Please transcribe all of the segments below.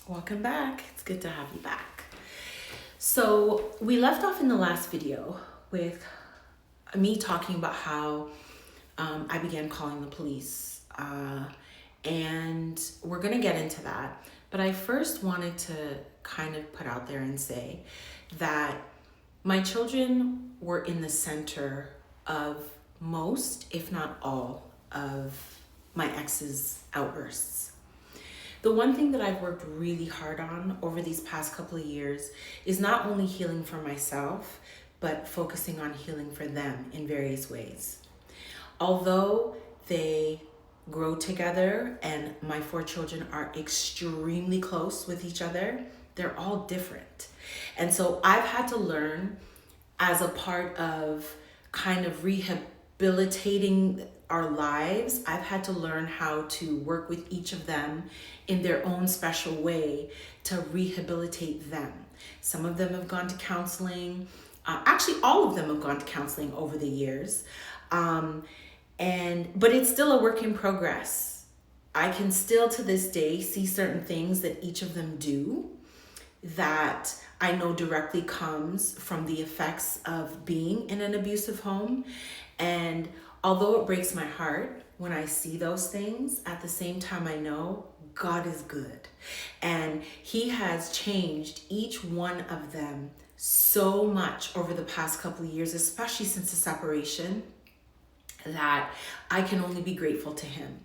Welcome back. It's good to have you back. So, we left off in the last video with me talking about how I began calling the police. And we're going to get into that. But I first wanted to kind of put out there and say that my children were in the center of most, if not all, of my ex's outbursts. The one thing that I've worked really hard on over these past couple of years is not only healing for myself, but focusing on healing for them in various ways. Although they grow together and my 4 children are extremely close with each other, they're all different. And so I've had to learn, as a part of kind of rehabilitating our lives, I've had to learn how to work with each of them in their own special way to rehabilitate them. Some of them have gone to counseling. Actually, all of them have gone to counseling over the years. But it's still a work in progress. I can still to this day see certain things that each of them do that I know directly comes from the effects of being in an abusive home. And although it breaks my heart when I see those things, at the same time I know God is good. And He has changed each one of them so much over the past couple of years, especially since the separation, that I can only be grateful to Him.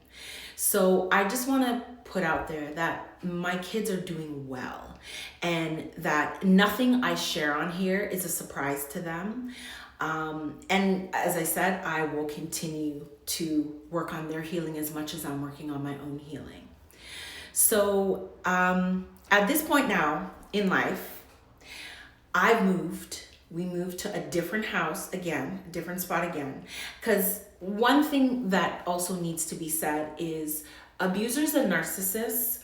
So I just want to put out there that my kids are doing well and that nothing I share on here is a surprise to them. And as I said, I will continue to work on their healing as much as I'm working on my own healing. So at this point now in life, we moved to a different house again, a different spot again. Because one thing that also needs to be said is abusers and narcissists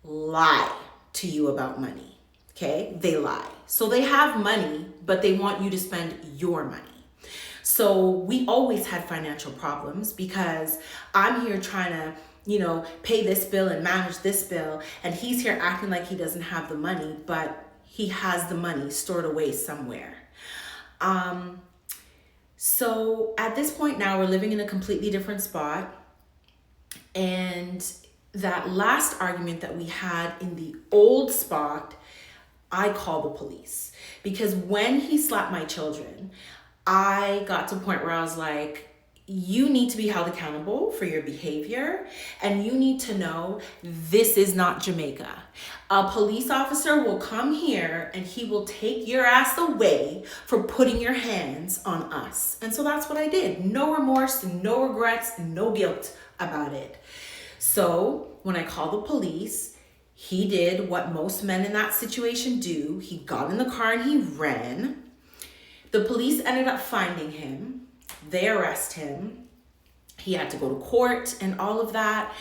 lie to you about money. Okay, they lie. So they have money, but they want you to spend your money. So we always had financial problems because I'm here trying to, pay this bill and manage this bill. And he's here acting like he doesn't have the money, but he has the money stored away somewhere. So at this point now, we're living in a completely different spot. And that last argument that we had in the old spot, I called the police because when he slapped my children, I got to a point where I was like, you need to be held accountable for your behavior, and you need to know this is not Jamaica. A police officer will come here and he will take your ass away for putting your hands on us. And so that's what I did. No remorse, no regrets, no guilt about it. So when I called the police, he did what most men in that situation do. He got in the car and he ran. The police ended up finding him. They arrest him. He had to go to court and all of that.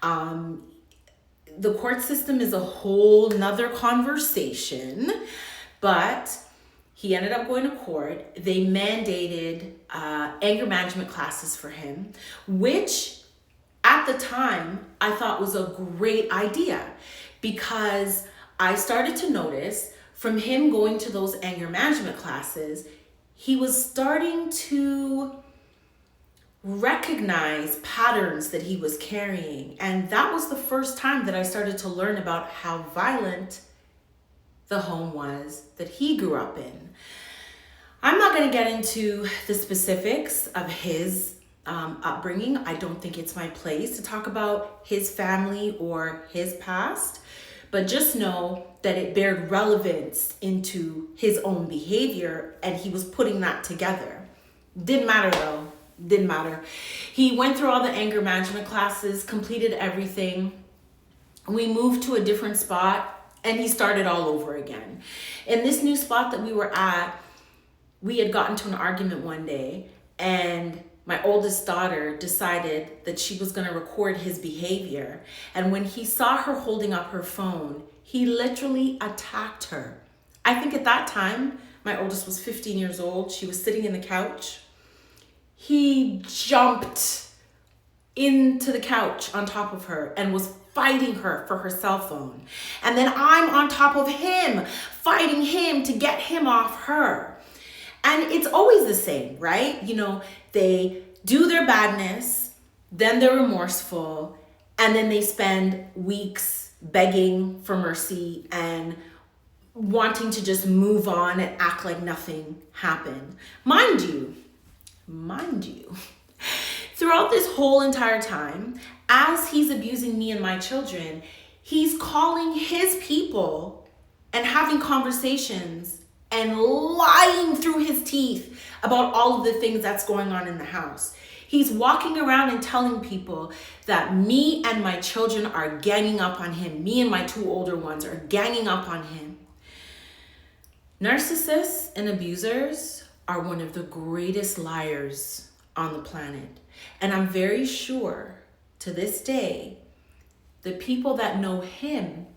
The court system is a whole nother conversation, but he ended up going to court. They mandated anger management classes for him, which at the time I thought was a great idea because I started to notice from him going to those anger management classes, he was starting to recognize patterns that he was carrying. And that was the first time that I started to learn about how violent the home was that he grew up in. I'm not going to get into the specifics of his upbringing. I don't think it's my place to talk about his family or his past, but just know that it bared relevance into his own behavior and he was putting that together. Didn't matter though. Didn't matter. He went through all the anger management classes, completed everything. We moved to a different spot and he started all over again. In this new spot that we were at, we had gotten to an argument one day and my oldest daughter decided that she was going to record his behavior. And when he saw her holding up her phone, he literally attacked her. I think at that time, my oldest was 15 years old. She was sitting in the couch. He jumped into the couch on top of her and was fighting her for her cell phone. And then I'm on top of him, fighting him to get him off her. And it's always the same, right? You know, they do their badness, then they're remorseful, and then they spend weeks begging for mercy and wanting to just move on and act like nothing happened. Mind you, throughout this whole entire time, as he's abusing me and my children, he's calling his people and having conversations and lying through his teeth about all of the things that's going on in the house. He's walking around and telling people that me and my children are ganging up on him. Me and my 2 older ones are ganging up on him. Narcissists and abusers are one of the greatest liars on the planet. And I'm very sure to this day, the people that know him,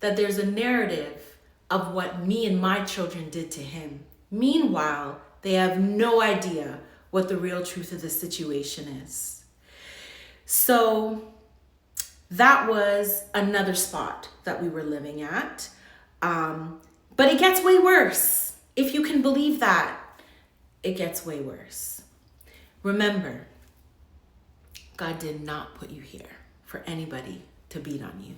that there's a narrative of what me and my children did to him. Meanwhile, they have no idea what the real truth of the situation is. So that was another spot that we were living at. But it gets way worse. If you can believe that, it gets way worse. Remember, God did not put you here for anybody to beat on you.